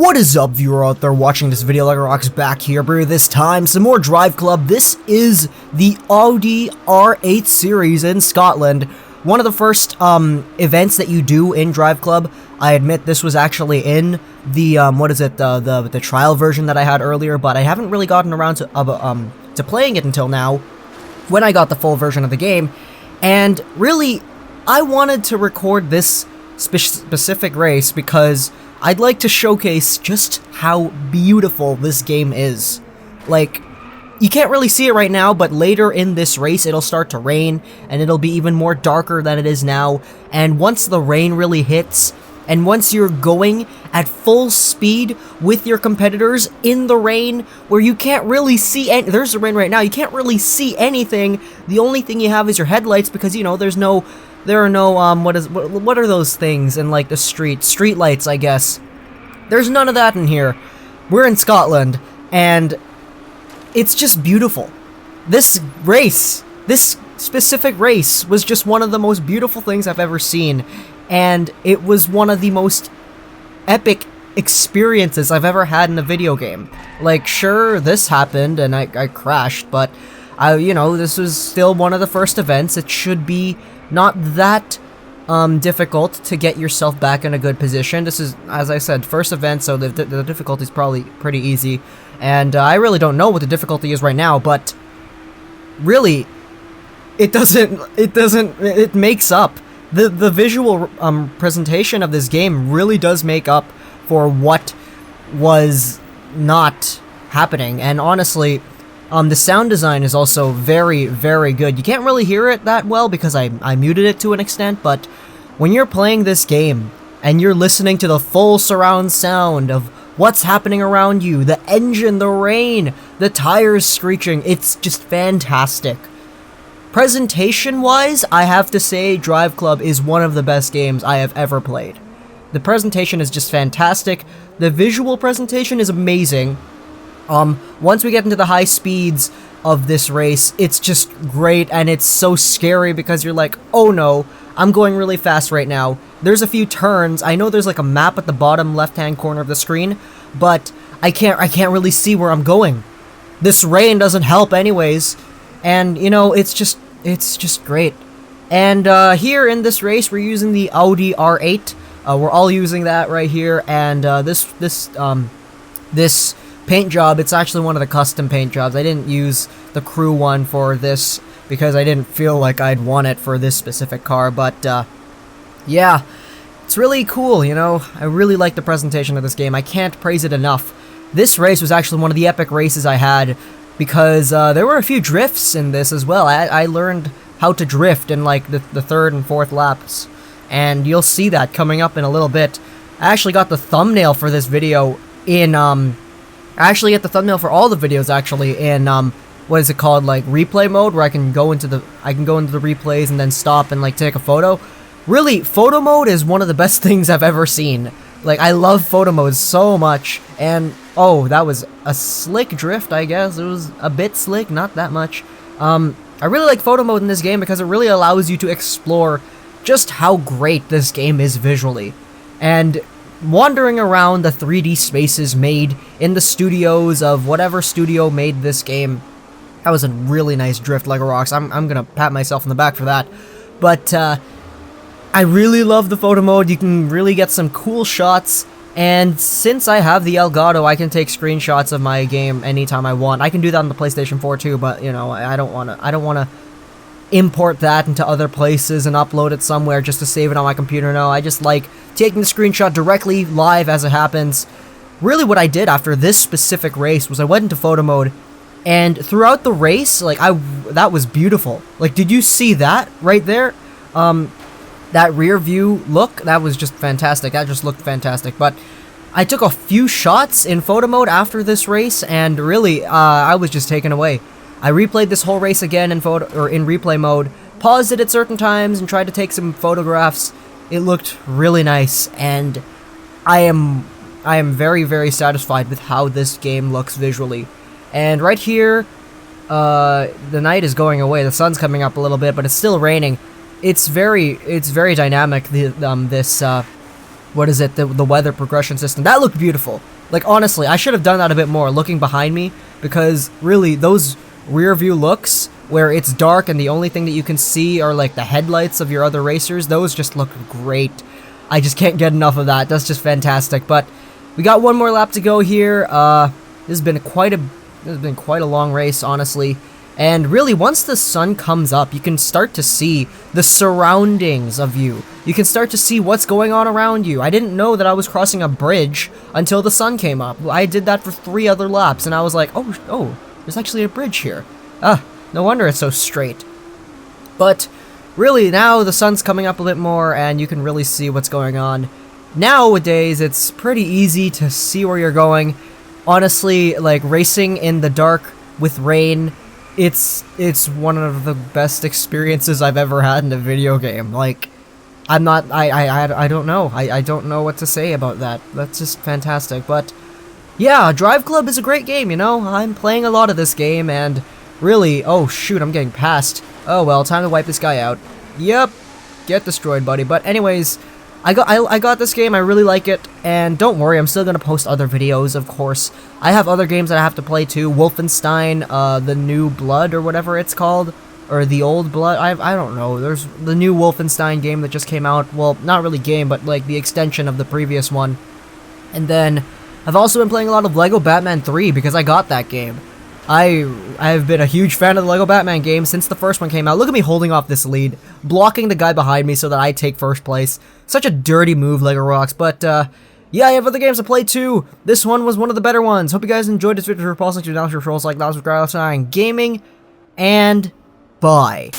What is up, viewer out there watching this video? LegoRocks back here, but this time some more Driveclub. This is the Audi R8 Series in Scotland. One of the first events that you do in Driveclub. I admit this was actually in the the trial version that I had earlier, but I haven't really gotten around to playing it until now, when I got the full version of the game. And really, I wanted to record this specific race because I'd like to showcase just how beautiful this game is. Like, you can't really see it right now, but later in this race it'll start to rain, and it'll be even more darker than it is now. And once the rain really hits, and once you're going at full speed with your competitors in the rain, where you can't really see any— there's the rain right now, you can't really see anything. The only thing you have is your headlights, because, you know, there are no, what are those things in, like, the street lights, I guess. There's none of that in here. We're in Scotland, and it's just beautiful. This specific race was just one of the most beautiful things I've ever seen, and it was one of the most epic experiences I've ever had in a video game. Like, sure, this happened, and I crashed, but you know, this was still one of the first events. It should be not that difficult to get yourself back in a good position. This is, as I said, first event, so the difficulty is probably pretty easy. And I really don't know what the difficulty is right now, but really, it makes up. The visual presentation of this game really does make up for what was not happening. And honestly, the sound design is also very, very good. You can't really hear it that well because I muted it to an extent, but when you're playing this game and you're listening to the full surround sound of what's happening around you, the engine, the rain, the tires screeching, it's just fantastic. Presentation-wise, I have to say Driveclub is one of the best games I have ever played. The presentation is just fantastic. The visual presentation is amazing. Once we get into the high speeds of this race, it's just great, and it's so scary because you're like, oh no, I'm going really fast right now. There's a few turns. I know there's like a map at the bottom left-hand corner of the screen, but I can't really see where I'm going. This rain doesn't help anyways, and you know, it's just great. And here in this race, we're using the Audi R8. We're all using that right here, and this paint job, it's actually one of the custom paint jobs. I didn't use the crew one for this because I didn't feel like I'd want it for this specific car, but yeah, it's really cool, you know. I really like the presentation of this game. I can't praise it enough. This race was actually one of the epic races I had because there were a few drifts in this as well. I learned how to drift in like the third and fourth laps, and you'll see that coming up in a little bit. I actually got the thumbnail for this video in I actually get the thumbnail for all the videos actually in what is it called, like replay mode, where I can go into the replays and then stop and like take a photo. Really, photo mode is one of the best things I've ever seen. Like, I love photo mode so much. And oh, that was a slick drift, I guess. It was a bit slick, not that much. I really like photo mode in this game because it really allows you to explore just how great this game is visually. And wandering around the 3D spaces made in the studios of whatever studio made this game. That was a really nice drift, LegoRocks. I'm gonna pat myself on the back for that. But I really love the photo mode. You can really get some cool shots, and since I have the Elgato, I can take screenshots of my game anytime I want. I can do that on the PlayStation 4 too, but you know, I don't wanna import that into other places and upload it somewhere just to save it on my computer. No, I just like taking the screenshot directly live as it happens. Really, what I did after this specific race was I went into photo mode, and throughout the race, like, that was beautiful. Like, did you see that right there? That rear view look, that was just fantastic. That just looked fantastic. But I took a few shots in photo mode after this race, and really, I was just taken away. I replayed this whole race again in replay mode, paused it at certain times, and tried to take some photographs. It looked really nice, and I am very, very satisfied with how this game looks visually. And right here, the night is going away. The sun's coming up a little bit, but it's still raining. It's very dynamic. what is it, the weather progression system. That looked beautiful. Like, honestly, I should have done that a bit more, looking behind me, because really, those rear view looks, where it's dark and the only thing that you can see are, like, the headlights of your other racers, those just look great. I just can't get enough of that. That's just fantastic. But we got one more lap to go here. This has been quite a long race, honestly. And really, once the sun comes up, you can start to see the surroundings of you. You can start to see what's going on around you. I didn't know that I was crossing a bridge until the sun came up. I did that for 3 other laps, and I was like, oh, there's actually a bridge here. No wonder it's so straight. But really, now the sun's coming up a bit more, and you can really see what's going on. Nowadays, it's pretty easy to see where you're going. Honestly, like, racing in the dark with rain, it's one of the best experiences I've ever had in a video game. Like, I don't know. I don't know what to say about that. That's just fantastic. But yeah, Driveclub is a great game, you know? I'm playing a lot of this game, and really, oh shoot, I'm getting passed. Oh well, time to wipe this guy out. Yep, get destroyed, buddy. But anyways, I got this game, I really like it, and don't worry, I'm still gonna post other videos, of course. I have other games that I have to play too. Wolfenstein, the New Blood, or whatever it's called, or the Old Blood, I don't know. There's the new Wolfenstein game that just came out. Well, not really game, but like the extension of the previous one. And then I've also been playing a lot of Lego Batman 3 because I got that game. I've been a huge fan of the Lego Batman game since the first one came out. Look at me holding off this lead, blocking the guy behind me so that I take first place. Such a dirty move, Lego Rocks, but yeah, I have other games to play too. This one was one of the better ones. Hope you guys enjoyed this video. Repulsing to announce your trolls like that was Legorocks99 Gaming, and bye.